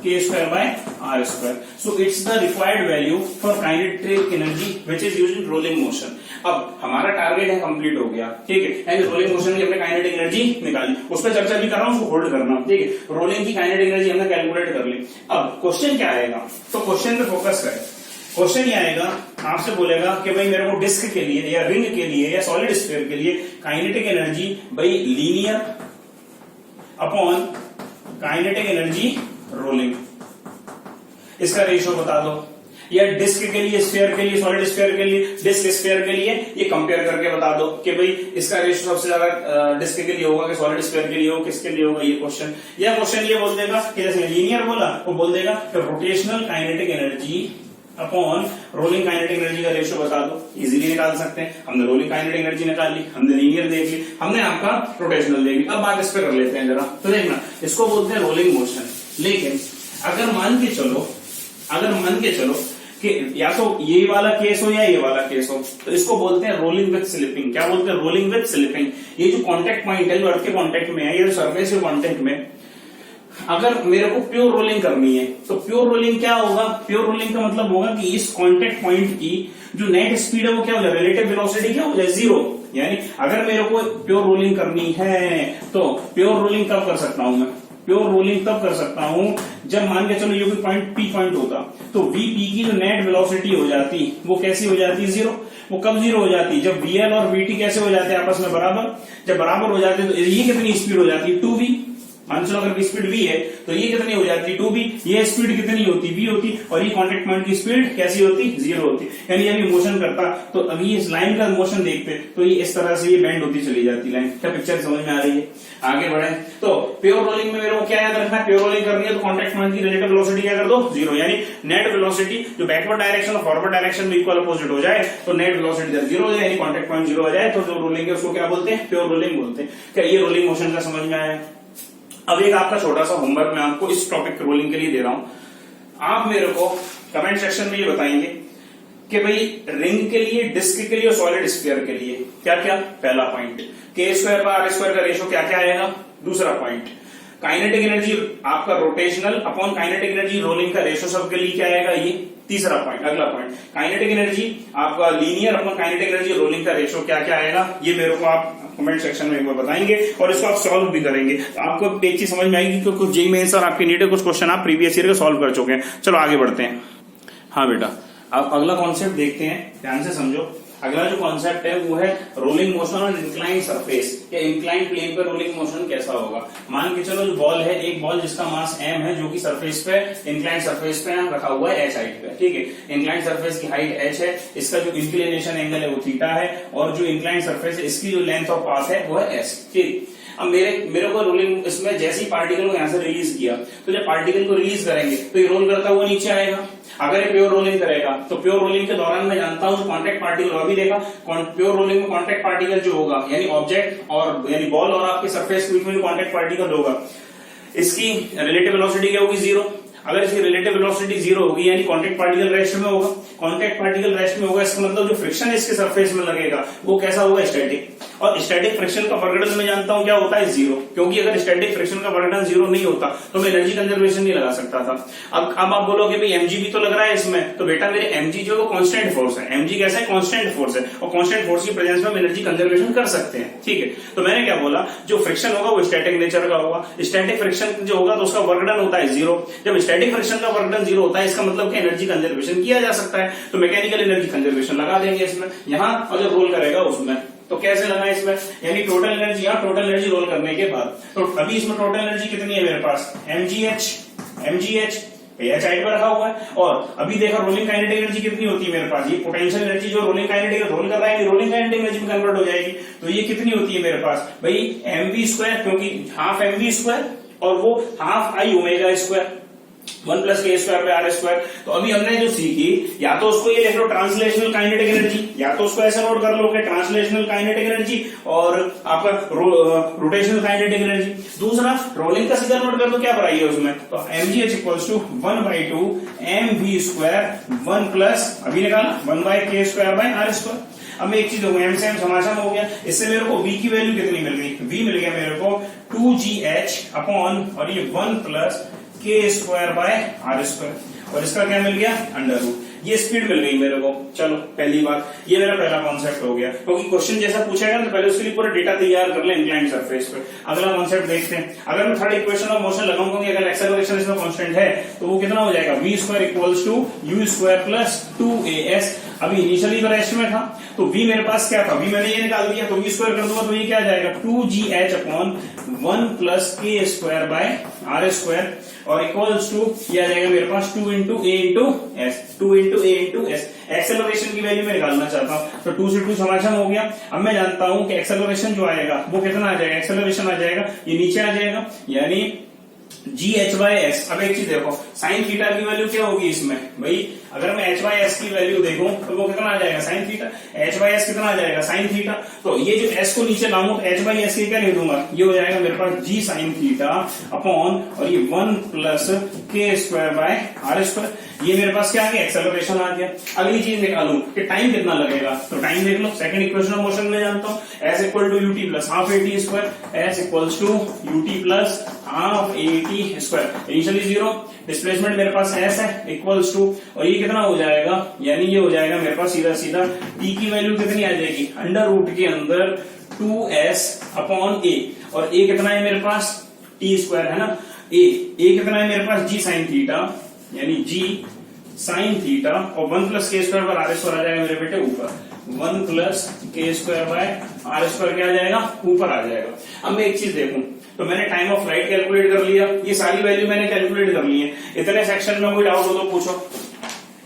Speaker 1: k²/r²। So it's the required value for kinetic energy which is used in rolling motion. अब हमारा टारगेट है कंप्लीट हो गया, ठीक है, यानी रोलिंग मोशन की हमने काइनेटिक एनर्जी निकाली, उस पर चर्चा भी कर रहा हूं, उसको होल्ड करना, ठीक है। रोलिंग की काइनेटिक एनर्जी हमने कैलकुलेट कर ली। अब क्वेश्चन क्या आएगा, तो क्वेश्चन पे फोकस करें। क्वेश्चन ये आएगा, आपसे बोलेगा कि भाई मेरे को डिस्क के लिए या रिंग के लिए या सॉलिड स्फीयर के लिए काइनेटिक एनर्जी भाई linear upon kinetic energy rolling, इसका रेशियो बता दो, या डिस्क के लिए, स्फीयर के लिए, सॉलिड स्फीयर के लिए, डिस्क स्फीयर के लिए ये कंपेयर करके बता दो कि भाई इसका रेशियो सबसे ज्यादा डिस्क के लिए होगा कि सॉलिड स्फीयर के लिए होगा, किसके लिए होगा, ये क्वेश्चन। या क्वेश्चन ये बोल देगा कि जैसे लीनियर बोला, वो बोल देगा कि rotational kinetic energy upon rolling kinetic energy का रेशियो बता दो। इजीली निकाल सकते हैं, हमने रोलिंग काइनेटिक एनर्जी निकाल ली, हमने लीनियर देख ली, हमने आपका रोटेशनल देख ली। अब बात इस पे कर लेते हैं जरा, तो देखना, इसको बोलते हैं रोलिंग मोशन। लेकिन अगर मान के चलो कि या तो ये वाला केस हो या ये वाला केस हो, तो इसको बोलते हैं रोलिंग विद स्लिपिंग। क्या बोलते हैं, रोलिंग विद स्लिपिंग। ये जो कांटेक्ट पॉइंट है, जो अर्थ के कांटेक्ट में है, ये सरफेस के कांटेक्ट में, अगर मेरे को प्योर रोलिंग करनी है तो प्योर रोलिंग क्या होगा, प्योर रोलिंग का मतलब होगा कि इस कांटेक्ट पॉइंट की जो नेट स्पीड है वो क्या हो जाए, रिलेटिव वेलोसिटी क्या हो जाए, 0। यानी अगर मेरे को प्योर रोलिंग करनी है तो प्योर रोलिंग कब कर सकता हूं मैं, प्योर रोलिंग तब कर सकता हूं जब मान के चलो ये कोई पॉइंट पी पॉइंट होता, तो वीपी की जो नेट वेलोसिटी हो जाती वो कैसी हो जाती, 0। वो कब 0 हो जाती, जब वीएल और वीटी कैसे हो जाते हैं आपस में बराबर। जब बराबर हो जाते हैं तो ये कितनी स्पीड हो जाती है, 2v। मान चलो अगर स्पीड v है तो ये कितनी हो जाती है, 2v। ये स्पीड कितनी होती, v होती, और ये कांटेक्ट पॉइंट की स्पीड कैसी होती, 0 होती। यानी अभी मोशन करता तो अभी इस लाइन का मोशन देखते तो ये इस तरह से ये बेंड होती चली जाती लाइन। क्या पिक्चर समझ में आ रही है, आगे बढ़े। तो प्योर रोलिंग में मेरे को क्या याद रखना है, प्योर रोलिंग करनी है तो कांटेक्ट पॉइंट की रिलेटिव वेलोसिटी क्या कर दो, 0। यानी नेट वेलोसिटी जो बैकवर्ड डायरेक्शन और फॉरवर्ड डायरेक्शन में इक्वल अपोजिट हो जाए तो नेट वेलोसिटी जब 0 हो जाए, यानी कांटेक्ट पॉइंट 0 हो जाए, तो जो रोलिंग है उसको क्या बोलते हैं, प्योर रोलिंग बोलते हैं। क्या ये रोलिंग मोशन का समझ में आया। अब एक आपका छोटा सा होमवर्क मैं आपको इस टॉपिक रोलिंग के लिए दे रहा हूं। आप मेरे को कमेंट सेक्शन में ये बताएंगे कि भाई रिंग के लिए, डिस्क के लिए और सॉलिड स्फीयर के लिए क्या क्या। पहला पॉइंट, k²/r² का रेशियो क्या क्या आएगा। दूसरा पॉइंट, काइनेटिक एनर्जी आपका rotational upon kinetic energy rolling का रेशियो सबके लिए क्या आएगा, ये। तीसरा पॉइंट, अगला पॉइंट, काइनेटिक एनर्जी आपका linear upon kinetic energy rolling का रेशियो क्या क्या आएगा। ये मेरे को आप कमेंट सेक्शन में एक बार बताएंगे और इसको आप सॉल्व भी करेंगे, तो आपको एक चीज समझ में आएगी कि कुछ जेईई मेंस और आपके नीट के कुछ क्वेश्चन आप प्रीवियस ईयर के सॉल्व कर चुके हैं। चलो आगे बढ़ते हैं। हाँ बेटा, अब अगला कॉन्सेप्ट देखते हैं, ध्यान से समझो। अगला जो कॉन्सेप्ट है वो है rolling motion on incline surface, या इंक्लाइन प्लेन पर रोलिंग मोशन कैसा होगा। मान के चलो जो बॉल है, एक बॉल जिसका मास m है, जो कि सरफेस पे, इंक्लाइन सरफेस पे रखा हुआ है h हाइट पे, ठीक है। इंक्लाइन सरफेस की हाइट h है, इसका जो इंक्लिनेशन एंगल है वो थीटा है, और जो इंक्लाइन सरफेस है इसकी जो लेंथ ऑफ पाथ है वो है s, ठीक। अब मेरे को रोलिंग, इसमें जैसे ही पार्टिकल को यहां से रिलीज किया, तो जब पार्टिकल को रिलीज करेंगे तो ये रोल करता हुआ नीचे आएगा। अगर ये प्योर रोलिंग करेगा तो प्योर रोलिंग के दौरान मैं जानता हूं कॉन्टेक्ट पार्टिकल, अभी देखा प्योर रोलिंग में कॉन्टेक्ट पार्टिकल जो होगा, यानी ऑब्जेक्ट और यानी बॉल और आपके सरफेस के बीच में जो कॉन्टेक्ट पार्टिकल होगा, इसकी रिलेटिव वेलोसिटी क्या होगी, 0। अगर इसकी रिलेटिव वेलोसिटी 0 होगी यानी कॉन्टेक्ट पार्टिकल रेस्ट में होगा। कॉन्टेक्ट पार्टिकल रेस्ट में होगा, इसका मतलब जो फ्रिक्शन इसके सरफेस में लगेगा वो कैसा होगा, स्टैटिक। और स्टैटिक फ्रिक्शन का वर्कडन मैं जानता हूं क्या होता है, 0। क्योंकि अगर स्टैटिक फ्रिक्शन का वर्कडन 0 नहीं होता तो मैं एनर्जी कंजर्वेशन नहीं लगा सकता था। अब आप बोलोगे भाई mg भी तो लग रहा है इसमें, तो बेटा मेरे mg जो है कांस्टेंट फोर्स है। mg कैसा है, कांस्टेंट फोर्स है, और कांस्टेंट फोर्स की प्रेजेंस में हम एनर्जी कंजर्वेशन कर सकते हैं, ठीक है। तो मैंने क्या बोला, जो फ्रिक्शन होगा वो स्टैटिक नेचर का होगा। स्टैटिक फ्रिक्शन जो होगा तो उसका वर्कडन होता है 0। जब स्टैटिक फ्रिक्शन का वर्कडन 0 होता है, इसका मतलब कि एनर्जी कंजर्वेशन किया जा सकता है, तो मैकेनिकल एनर्जी कंजर्वेशन लगा देंगे इसमें यहां, और जब रोल करेगा उसमें तो कैसे लगा इसमें, यानी टोटल एनर्जी, यहाँ टोटल एनर्जी रोल करने के बाद। तो अभी इसमें टोटल एनर्जी कितनी है मेरे पास, mgh h हाइट पर रखा हुआ है। और अभी देखा रोलिंग काइनेटिक एनर्जी कितनी होती है मेरे पास, ये पोटेंशियल एनर्जी जो रोलिंग काइनेटिक रोल कर रहा है रोलिंग काइनेटिक एनर्जी में कन्वर्ट हो जाएगी। तो ये कितनी होती है मेरे पास भाई mv², क्योंकि हाफ mv² और वो half i ओमेगा², 1 plus k square by r square. तो अभी हमने जो सीखी, या तो उसको ये लिख लो ट्रांसलेशनल काइनेटिक एनर्जी, या तो उसको ऐसे नोट कर लो कि ट्रांसलेशनल काइनेटिक एनर्जी और आपका रोटेशनल काइनेटिक एनर्जी। दूसरा रोलिंग का सीधा नोट कर दो, क्या बनाइए उसमें, तो mgh equals to 1/2 mv square 1 plus अभी निकाला 1 बाय के स्क्वायर बाय आर स्क्वायर। अब मैं एक चीज देखूं, एम से एम समाचार हो गया, इससे मेरे को v की वैल्यू कितनी मिल गई, v मिल गया मेरे को 2gh अपॉन और ये 1 plus k square by r square, और इसका क्या मिल गया अंडर रूट। ये स्पीड मिल गई मेरे को। चलो पहली बात, ये मेरा पहला कॉन्सेप्ट हो गया, क्योंकि क्वेश्चन जैसा पूछेगा तो पहले उसके लिए पूरा डेटा तैयार कर ले इंक्लाइंड सरफेस पे। अगला कॉन्सेप्ट देखते हैं। अगर मैं थर्ड इक्वेशन ऑफ मोशन लगाऊंगा कि अगर एक्सेलरेशन इसमें कांस्टेंट है तो वो कितना हो जाएगा, v square equals to u square plus 2as। अभी इनिशियली तो रेस्ट में था, तो v मेरे पास क्या था, v मैंने ये निकाल दिया, तो v स्क्वायर कर दूंगा तो ये क्या आ जाएगा 2gh upon 1 plus k square by r square, और इक्वल्स टू ये आ जाएगा मेरे पास 2 इंटू ए इंटू एस, 2 इंटू ए इंटू एस। एक्सेलरेशन की वैल्यू मैं निकालना चाहता हूं, तो 2 से 2 समाधान हो गया। अब मैं जानता हूं कि एक्सेलरेशन जो आएगा वो कितना आ जाएगा, एक्सेलरेशन आ जाएगा ये नीचे आ जाएगा, यानी GH/s। अब एक चीज देखो, साइन थीटा की वैल्यू क्या होगी इसमें भाई, अगर मैं h/s की वैल्यू देखूं तो वो कितना आ जाएगा साइन थीटा, h/s कितना आ जाएगा साइन थीटा। तो ये जो s को नीचे लाऊं तो h/s के क्या लिख दूंगा, ये हो जाएगा मेरे पास g साइन थीटा अपॉन और ये 1 plus k square by r square. ये मेरे पास क्या आ गया, एक्सेलरेशन आ गया। अगली चीज निकालूं कि टाइम कितना लगेगा, तो टाइम देख लो, सेकंड इक्वेशन ऑफ मोशन में जानता हूं s equal to ut plus half at square, s equals to ut plus half at square. Initially 0, displacement मेरे पास s है इक्वल्स टू, और ये कितना हो जाएगा, यानी ये हो जाएगा मेरे पास सीधा सीधा t की वैल्यू कितनी आ जाएगी, अंडर रूट के अंदर 2s अपॉन a, और a कितना है मेरे पास t स्क्वायर है ना, a कितना है मेरे पास g साइन थीटा, यानी g साइन थीटा, और 1 plus k square by r square आ जाएगा मेरे बेटे ऊपर, 1 plus k square by r square क्या आ जाएगा ऊपर आ जाएगा। अब मैं एक चीज देखूं, तो मैंने टाइम ऑफ फ्लाइट कैलकुलेट कर लिया, ये सारी वैल्यू मैंने कैलकुलेट कर ली है। इतने सेक्शन में कोई डाउट हो तो पूछो,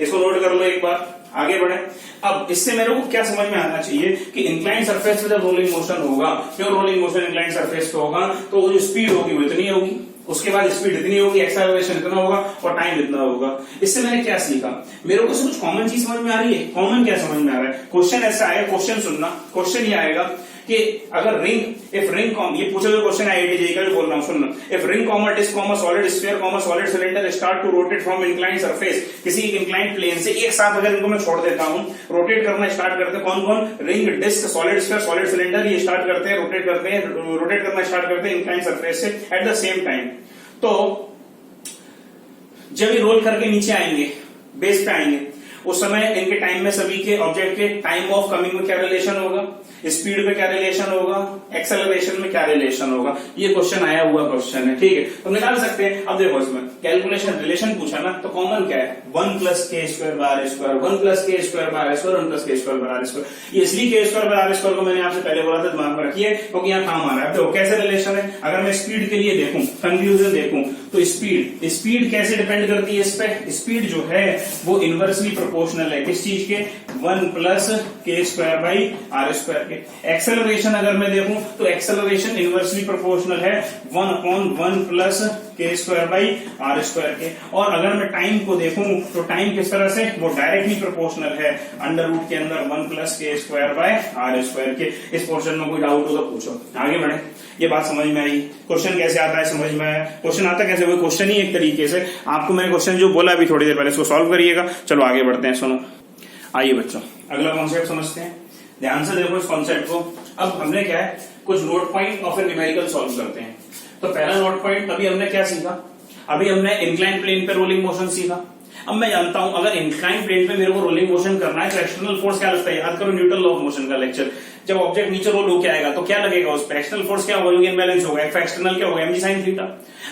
Speaker 1: इसको नोट कर लो एक बार, आगे बढ़े। अब इससे मेरे को क्या समझ में आना चाहिए कि इंक्लाइन सरफेस पे जब रोलिंग मोशन होगा, pure rolling motion incline surface पे होगा, तो वो जो स्पीड होगी वो इतनी होगी, उसके बाद स्पीड इतनी होगी, एक्सेलरेशन इतना होगा और टाइम इतना होगा। इससे मैंने क्या सीखा, मेरे को कुछ कॉमन चीज समझ में आ रही है। कॉमन क्या समझ में आ रहा है, क्वेश्चन ऐसा आएगा, क्वेश्चन सुनना, क्वेश्चन ये आएगा कि अगर रिंग इफ रिंग कॉम, ये पूछा जो क्वेश्चन आईआईटी का जो बोल रहा हूं सुनना, if ring comma disc comma solid sphere comma solid cylinder start to rotate from incline surface, किसी एक इंक्लाइन प्लेन से एक साथ अगर इनको मैं छोड़ देता हूं, रोटेट करना स्टार्ट करते हैं, कौन कौन, ring disc solid sphere solid cylinder, ये स्टार्ट करते हैं रोटेट करना स्टार्ट करते हैं इंक्लाइन सरफेस से एट द सेम टाइम। तो जब ये रोल करके नीचे आएंगे, बेस पे आएंगे, उस समय इनके टाइम में सभी के ऑब्जेक्ट के टाइम ऑफ कमिंग में क्या रिलेशन होगा, स्पीड में क्या रिलेशन होगा, एक्सेलरेशन में क्या रिलेशन होगा, ये क्वेश्चन आया हुआ क्वेश्चन है, ठीक है, तो निकाल सकते हैं। अब देखो इसमें कैलकुलेशन रिलेशन पूछा ना, तो कॉमन क्या है, 1 plus k square by r square, 1 plus k square by r square, 1 plus k square by r square. ये इसलिए के स्क्वायर बाय आर स्क्वायर को मैंने आपसे पहले बोला था दिमाग में रखिए, क्योंकि यहाँ काम आ रहा है। देखो कैसे रिलेशन है, अगर मैं स्पीड के लिए देखूं, कंक्लूजन देखूं, तो स्पीड कैसे डिपेंड करती है इस पे, स्पीड जो है वो इनवर्सली प्रोपोर्शनल है किस चीज के, 1 plus k square by are square के। एक्सेलरेशन अगर मैं देखूं तो एक्सेलरेशन इनवर्सली प्रोपोर्शनल है 1 upon 1 plus k square by are square के। और अगर मैं टाइम को देखूं तो टाइम किस तरह से, वो डायरेक्टली प्रोपोर्शनल है अंडर रूट के अंदर 1 plus k square by r square के। इस पोर्शन में कोई डाउट हो तो पूछो, आगे बढ़े। ये बात समझ में आई, क्वेश्चन कैसे आता है समझ में आया, क्वेश्चन आता कैसे, वो क्वेश्चन ही एक तरीके से आपको मैंने क्वेश्चन जो बोला अभी थोड़ी देर पहले, इसको सॉल्व करिएगा। चलो आगे बढ़ते हैं, सुनो। आइए बच्चों अगला कॉन्सेप्ट समझते हैं, ध्यान से देखो इस कॉन्सेप्ट को। अब हमने क्या है, कुछ नोट पॉइंट और फिर न्यूमेरिकल सॉल्व करते हैं। तो पहला नोट पॉइंट, अभी हमने क्या सीखा, अभी हमने इंक्लाइन प्लेन पे रोलिंग मोशन सीखा। अब मैं जानता हूं अगर इंक्लाइन प्लेन पे मेरे को रोलिंग मोशन करना है तो एक्सटर्नल फोर्स क्या लगता है, याद करो न्यूटन लॉ ऑफ मोशन का लेक्चर। जब ऑब्जेक्ट नीचे रोल होकर आएगा तो क्या लगेगा उस पर, एक्सटर्नल फोर्स क्या होगा, यूनियन बैलेंस होगा, एक्सटर्नल क्या होगा, mg sin थीटा।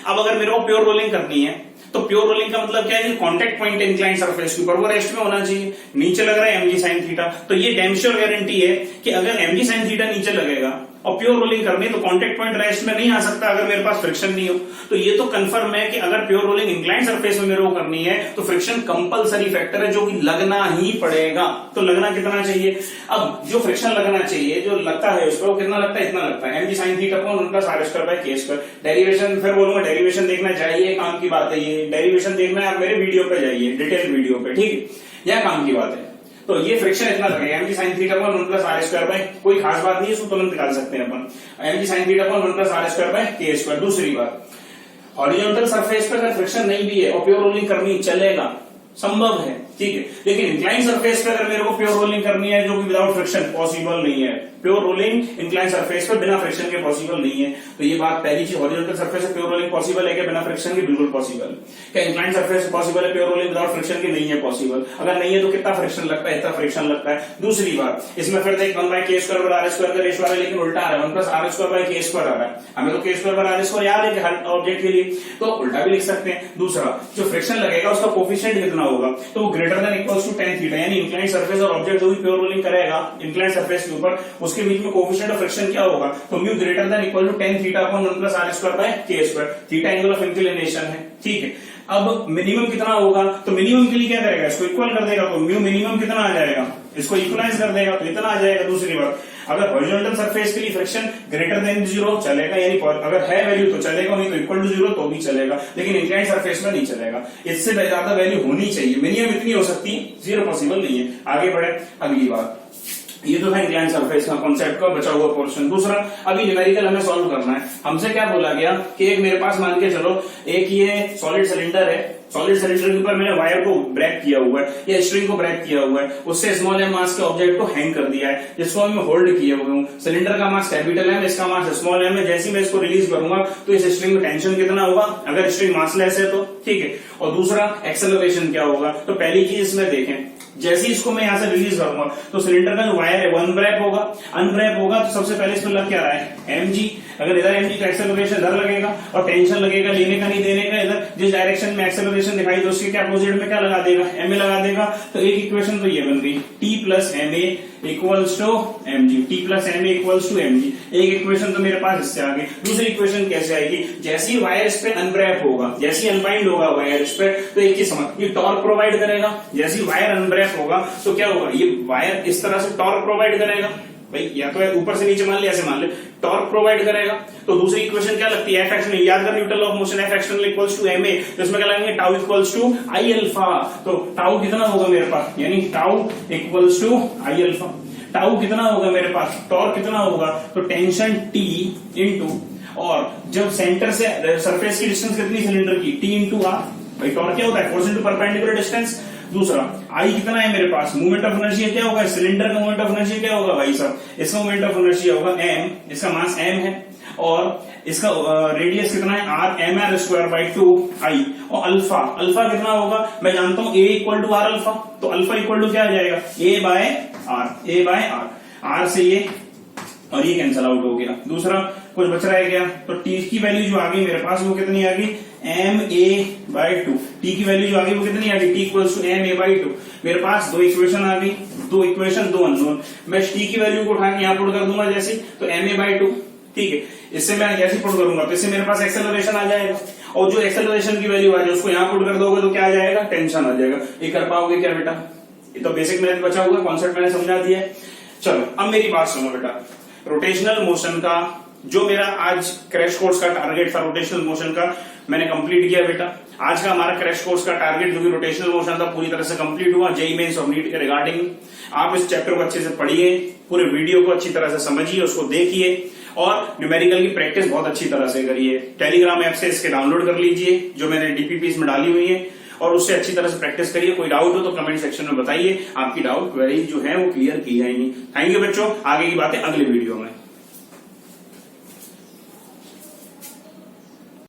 Speaker 1: अब अगर मेरे को प्योर रोलिंग करनी है तो प्योर रोलिंग का मतलब क्या है, कांटेक्ट पॉइंट इंक्लाइन सरफेस के ऊपर वो रेस्ट में होना चाहिए, नीचे लग रहा है mg sin थीटा। तो ये डैम श्योर गारंटी है कि अगर mg sin थीटा नीचे लगेगा और प्योर रोलिंग करनी है तो कांटेक्ट पॉइंट रेस्ट में नहीं आ सकता अगर मेरे पास फ्रिक्शन नहीं हो। तो ये तो कंफर्म है कि अगर प्योर रोलिंग इंक्लाइन सरफेस में मेरे को करनी है तो फ्रिक्शन कंपलसरी फैक्टर है जो कि लगना ही पड़ेगा। तो लगना कितना चाहिए? अब जो फ्रिक्शन लगना चाहिए जो लगता है उसको कितना लगता है? इतना लगता है mg sin theta upon 1 plus r square by k square. Derivation फिर बोलूंगा, डेरिवेशन देखना चाहिए, काम की बात है ये। डेरिवेशन देखना है आप मेरे वीडियो पे जाइए, डिटेल वीडियो पे, ठीक है, यह काम की बात है। तो ये फ्रिक्शन इतना लगेगा mg sin theta upon 1 plus r square bye, कोई खास बात नहीं है, इसको तुरंत निकाल सकते हैं अपन, mg sin theta upon 1 plus r square by k square. दूसरी बात, हॉरिजॉन्टल सरफेस पे अगर फ्रिक्शन नहीं भी है और प्योर रोलिंग करनी चलेगा, संभव है, ठीक है, लेकिन इंक्लाइन सरफेस पे अगर मेरे को प्योर रोलिंग करनी है जो कि विदाउट फ्रिक्शन पॉसिबल नहीं है। प्योर रोलिंग इंक्लाइन सरफेस पे बिना फ्रिक्शन के पॉसिबल नहीं है। तो ये बात पहली चीज, हॉरिजॉन्टल सरफेस पे प्योर रोलिंग पॉसिबल है क्या बिना फ्रिक्शन के? बिल्कुल पॉसिबल। क्या इंक्लाइन सरफेस पे पॉसिबल है प्योर रोलिंग विदाउट फ्रिक्शन के? नहीं है पॉसिबल। अगर नहीं है तो कितना फ्रिक्शन लगता है? इतना फ्रिक्शन लगता है। दूसरी बात, इसमें फिर देख 1 बाय k स्क्वायर पर r स्क्वायर का रेशियो आ रहा है, लेकिन उल्टा आ रहा है, 1 plus r square by k square आ रहा है। हमें तो k स्क्वायर पर r स्क्वायर याद है कि हर ऑब्जेक्ट के लिए, तो उल्टा भी लिख सकते हैं। दूसरा, जो फ्रिक्शन लगेगा उसका कोफिशिएंट कितना होगा? तो वो greater than equals to tan theta, यानी इंक्लाइन सरफेस और ऑब्जेक्ट जो भी प्योर रोलिंग करेगा इंक्लाइन सरफेस के ऊपर, उसके बीच में कोफिशिएंट ऑफ फ्रिक्शन क्या होगा? तो mu greater than equal to tan theta upon 1 plus r square by k square. Theta angle of inclination है, ठीक है। अब मिनिमम कितना होगा? तो मिनिमम के लिए क्या करेगा? इसको इक्वल कर देगा, तो म्यू मिनिमम कितना आ जाएगा? इसको इक्वलाइज कर देगा तो इतना आ जाएगा। दूसरी बात, अगर हॉरिजॉन्टल सरफेस के लिए फ्रिक्शन ग्रेटर देन 0 चलेगा, यानी अगर है वैल्यू तो चलेगा, नहीं तो इक्वल टू 0 तो भी चलेगा, लेकिन इंक्लाइन सरफेस में नहीं चलेगा। इससे ज्यादा वैल्यू होनी चाहिए, मिनिमम इतनी हो सकती है, 0 पॉसिबल नहीं है। आगे बढ़े, अगली बात, ये तो है इंक्लाइन सरफेस का कॉन्सेप्ट का बचा हुआ पोर्शन। दूसरा, अभी न्यूमेरिकल हमें सॉल्व करना है। हमसे क्या बोला गया कि एक मेरे पास मान के चलो एक ये सॉलिड सिलेंडर है, सॉलिड सिलेंडर के ऊपर मैंने वायर को ब्रेक किया हुआ है या स्ट्रिंग को ब्रेक किया हुआ है, उससे स्मॉल एम मास के ऑब्जेक्ट को हैंग कर दिया है, जिसको मैं होल्ड किए हुए हूँ। सिलेंडर का मास कैपिटल एम, इसका मास स्मॉल एम है। जैसे मैं इसको रिलीज करूंगा तो इस स्ट्रिंग में टेंशन कितना होगा अगर स्ट्रिंग मासलेस है तो, ठीक है। और दूसरा, एक्सेलरेशन क्या होगा? तो पहली चीज इसमें देखें, जैसे ही इसको मैं यहां से रिलीज करूंगा तो सिलेंडर का जो वायर है वो अनब्रेक होगा। अनब्रेक होगा तो सबसे पहले इसमें लग क्या रहा है? mg। अगर इधर mg का एक्सेलरेशन इधर लगेगा और टेंशन लगेगा, लेने का नहीं देने का, इधर जिस डायरेक्शन में एक्सेलरेशन दिखाई दो उसके क्या अपोजिट में क्या लगा देगा? ma लगा देगा। तो एक इक्वेशन तो ये बन गई, t plus ma equals to mg, t plus ma equals to mg। एक इक्वेशन तो मेरे पास इससे आ गई। दूसरी इक्वेशन कैसे आएगी? जैसे ही वायर इस पे अनब्रेक होगा, जैसे ही अनबाइंड होगा वायर इस पे, तो एक ही समझ, ये टॉर्क प्रोवाइड करेगा। जैसे ही वायर अनब्रेक होगा तो क्या होगा? ये वायर इस तरह से टॉर्क प्रोवाइड करेगा। भाई या तो ऊपर से नीचे मान ले, ऐसे मान ले, टॉर्क प्रोवाइड करेगा। तो दूसरी इक्वेशन क्या लगती है? एफ एक्सटर्नल, याद कर, Newton law of motion, F external equals to ma। तो इसमें क्या लगेंगे? Tau equals to I alpha. तो टाउ कितना होगा मेरे पास? यानी tau equals to I alpha. Tau कितना होगा मेरे पास? टॉर्क कितना होगा? तो टेंशन T इंटू, और जब सेंटर से सरफेस की डिस्टेंस कितनी सिलेंडर की? T into R. भाई टॉर्क क्या होता है? Force into perpendicular distance. दूसरा, आई कितना है मेरे पास? मूवमेंट ऑफ इनर्शिया क्या होगा? सिलेंडर का मूवमेंट ऑफ इनर्शिया क्या होगा भाई साहब? इसका मूवमेंट ऑफ इनर्शिया होगा m, इसका मास m है, और इसका रेडियस कितना है? r, mr square by 2i। और अल्फा, अल्फा कितना होगा? मैं जानता हूं a equal to R alpha. तो अल्फा इक्वल टू क्या आ जाएगा? a bye are. आर से ये और ये कैंसल आउट हो गया। दूसरा, कुछ बच रहा है क्या? तो t की वैल्यू जो आ गई मेरे पास वो कितनी आ गई? ma/2। t की वैल्यू जो आ गई वो कितनी आ गई? t equals to ma/2। मेरे पास दो इक्वेशन आ गई, दो इक्वेशन, दो अननोन। मैं t की वैल्यू को उठा के यहाँ पुट कर दूंगा जैसे, तो ma/2, ठीक है। इससे मैं जैसे पुट करूंगा तो इससे मेरे पास एक्सेलरेशन आ जाएगा, और जो एक्सेलरेशन की वैल्यू आ जाए उसको यहाँ पुट कर दोगे तो क्या आ जाएगा? टेंशन आ जाएगा। ये कर पाओगे क्या बेटा? ये तो बेसिक मैथ बचा हुआ, कॉन्सेप्ट मैंने समझा दिया है। चलो अब मेरी बात सुनो बेटा, रोटेशनल मोशन का जो मेरा आज क्रैश कोर्स का टारगेट था, रोटेशनल मोशन का, मैंने कंप्लीट किया बेटा। आज का हमारा क्रैश कोर्स का टारगेट जो कि रोटेशनल मोशन था पूरी तरह से कंप्लीट हुआ। जेईई मेंस और नीट के रिगार्डिंग आप इस चैप्टर को अच्छे से पढ़िए, पूरे वीडियो को अच्छी तरह से समझिए, उसको देखिए, और न्यूमेरिकल की प्रैक्टिस बहुत अच्छी तरह से करिए। टेलीग्राम ऐप से इसके डाउनलोड कर लीजिए जो मैंने डीपीपी में डाली हुई है, और उससे अच्छी तरह से प्रैक्टिस करिए। कोई डाउट हो तो कमेंट सेक्शन में बताइए, आपकी डाउट क्वेरीज जो है वो क्लियर की जाएंगी। थैंक यू बच्चों, आगे की बातें अगले वीडियो में।